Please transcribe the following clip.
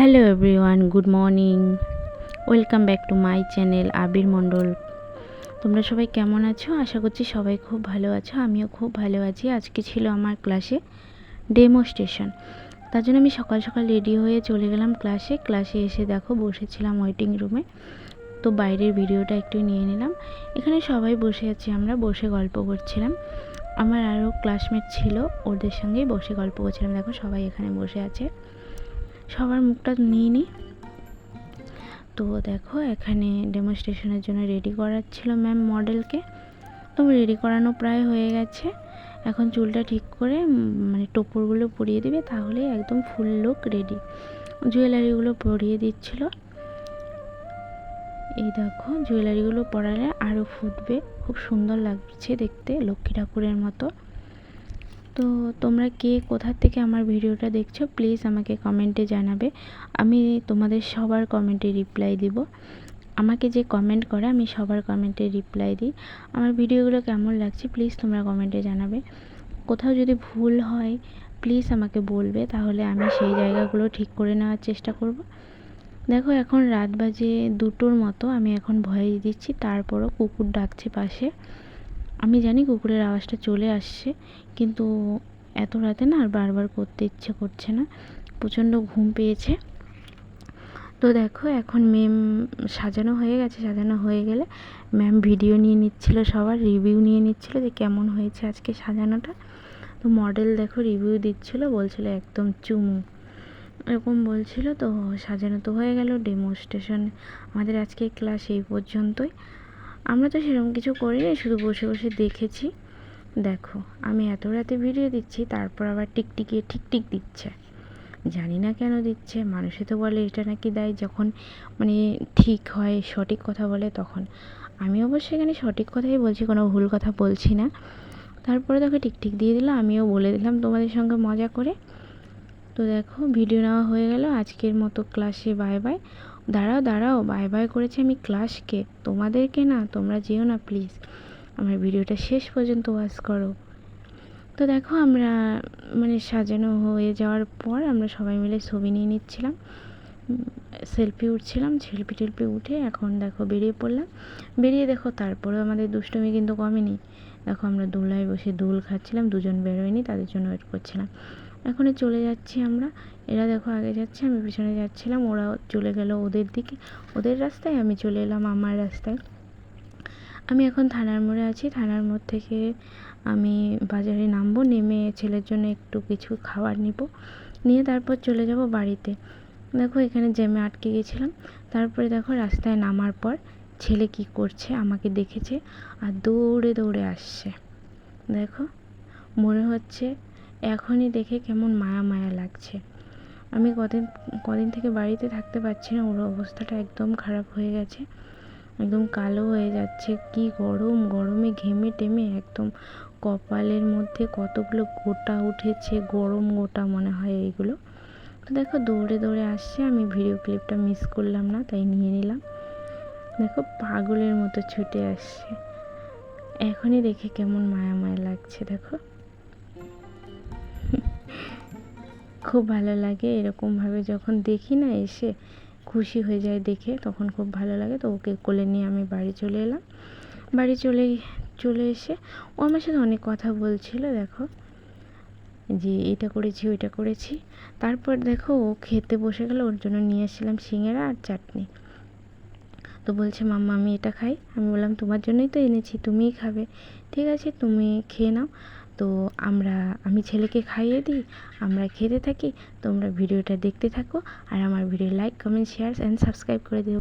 Hello everyone, good morning. Welcome back to my channel Abir Mondal. তোমরা সবাই কেমন আছো? আশা করছি সবাই খুব ভালো আছো। আমিও খুব ভালো আছি। আজকে ছিল আমার ক্লাসে ডেমোস্ট্রেশন, তার জন্য আমি সকাল সকাল রেডি হয়ে চলে গেলাম ক্লাসে এসে দেখো বসেছিলাম ওয়েটিং রুমে। তো বাইরের ভিডিওটা একটু নিয়ে নিলাম। এখানে সবাই বসে আছি, আমরা বসে গল্প করছিলাম। আমার আরও ক্লাসমেট ছিল, ওদের সঙ্গেই বসে গল্প করছিলাম। দেখো সবাই এখানে বসে আছে, সবার মুখটা নিয়ে নিই। তো দেখো এখানে ডেমনস্ট্রেশনের জন্য রেডি করাচ্ছিল ম্যাম মডেলকে। তো রেডি করানো প্রায় হয়ে গেছে। এখন চুলটা ঠিক করে মানে টোপরগুলো পরিয়ে দিবে, তাহলে একদম ফুল লুক রেডি। জুয়েলারিগুলো পরিয়ে দিচ্ছিল। এই দেখো জুয়েলারিগুলো পরালে আরও ফুটবে, খুব সুন্দর লাগছে দেখতে, লক্ষ্মী ঠাকুরের মতো। তো তোমরা কে কোথা থেকে আমার ভিডিওটা দেখছো প্লিজ আমাকে কমেন্টে জানাবে। আমি তোমাদের সবার কমেন্টে রিপ্লাই দিব। আমাকে যে কমেন্ট করে আমি সবার কমেন্টে রিপ্লাই দিই। আমার ভিডিওগুলো কেমন লাগছে প্লিজ তোমরা কমেন্টে জানাবে। কোথাও যদি ভুল হয় প্লিজ আমাকে বলবে, তাহলে আমি সেই জায়গাগুলো ঠিক করে নেওয়ার চেষ্টা করব। দেখো এখন রাত বাজে 2টোর মতো, আমি এখন ভয়েস দিচ্ছি, তারপরও কুকুর ডাকছে পাশে। আমি জানি কুকুরের আওয়াজটা চলে আসছে, কিন্তু এত রাতে না আর বারবার করতে ইচ্ছে করছে না, প্রচণ্ড ঘুম পেয়েছে। তো দেখো এখন ম্যাম সাজানো হয়ে গেছে। সাজানো হয়ে গেলে ম্যাম ভিডিও নিয়ে নিচ্ছিল, সবার রিভিউ নিয়ে নিচ্ছিল যে কেমন হয়েছে আজকে সাজানোটা। তো মডেল দেখো রিভিউ দিচ্ছিল, বলছিল একদম চুমু এরকম বলছিল। তো সাজানো তো হয়ে গেল। ডেমনস্ট্রেশন আমাদের আজকে ক্লাস এই পর্যন্তই। আমরা তো সেরকম কিছু করিনি, শুধু বসে বসে দেখেছি। দেখো আমি এত রাতে ভিডিও দিচ্ছি, তারপর আবার টিকটিকিয়ে ঠিকঠিক দিচ্ছে। জানি না কেন দিচ্ছে। মানুষে তো বলে এটা নাকি দেয় যখন মানে ঠিক হয়, সঠিক কথা বলে তখন। আমি অবশ্যই এখানে সঠিক কথাই বলছি, কোনো ভুল কথা বলছি না। তারপরে দেখো টিকটিক দিয়ে দিল, আমিও বলে দিলাম তোমাদের সঙ্গে মজা করে। তো দেখো ভিডিও নেওয়া হয়ে গেল। আজকের মতো ক্লাসে বাই বাই। দাঁড়াও বাই বাই করেছি আমি ক্লাসকে, তোমাদেরকে না। তোমরা যেও না প্লিজ, আমার ভিডিওটা শেষ পর্যন্ত ওয়াচ করো। তো দেখো আমরা মানে সাজানো হয়ে যাওয়ার পর আমরা সবাই মিলে ছবি নিয়ে নিচ্ছিলাম, সেলফি উঠছিলাম। সেলফি উঠে এখন দেখো বেরিয়ে পড়লাম। বেরিয়ে দেখো তারপরেও আমাদের দুষ্টুমি কিন্তু কমেনি। দেখো আমরা দোলায় বসে দোল খাচ্ছিলাম, দুজন বেরোয়নি, তাদের জন্য ওয়েট করছিলাম। এখন চলে যাচ্ছি আমরা। এরা দেখো আগে যাচ্ছে, আমি পিছনে যাচ্ছিলাম। ওরা চলে গেল ওদের দিকে, ওদের রাস্তায়, আমি চলে এলাম আমার রাস্তায়। আমি এখন থানার মোড়ে আছি। থানার মোড় থেকে আমি বাজারে নামবো, নেমে ছেলের জন্য একটু কিছু খাবার নিয়ে তারপর চলে যাব বাড়িতে। দেখো এখানে জ্যামে আটকে গেছিলাম। তারপরে দেখো রাস্তায় নামার পর ছেলে কি করছে, আমাকে দেখেছে আর দৌড়ে দৌড়ে আসছে। দেখো মনে হচ্ছে এখনই দেখে কেমন মায়া মায়া লাগছে। আমি কদিন থেকে বাড়িতে থাকতে পারছি না, ওর অবস্থাটা একদম খারাপ হয়ে গেছে, একদম কালো হয়ে যাচ্ছে। কি গরমে ঘেমে টেমে একদম কপালের মধ্যে কতগুলো গোটা উঠেছে, গরম গোটা মনে হয় এইগুলো। তো দেখো দৌড়ে দৌড়ে আসছে, আমি ভিডিও ক্লিপটা মিস করলাম না, তাই নিয়ে নিলাম। দেখো পাগলের মতো ছুটে আসছে, এখনই দেখে কেমন মায়া মায়া লাগছে। দেখো খুব ভালো লাগে এরকমভাবে যখন দেখি না, এসে খুশি হয়ে যায় দেখে, তখন খুব ভালো লাগে। তো ওকে কোলে নিয়ে আমি বাড়ি চলে এলাম। বাড়ি চলে এসে ও আমার সাথে অনেক কথা বলছিল, দেখো যে এটা করেছি ওইটা করেছি। তারপর দেখো ও খেতে বসে গেল, ওর জন্য নিয়ে এসেছিলাম সিঙ্গারা আর চাটনি। তো বলছে মাম্মা আমি এটা খাই। আমি বললাম তোমার জন্যই তো এনেছি, তুমিই খাবে। ঠিক আছে তুমি খেয়ে নাও। তো আমি ছেলেকে খাইয়ে দিই, আমরা খেতে থাকি, তোমরা ভিডিওটা দেখতে থাকো, আর আমার video like comment share and subscribe করে দিও।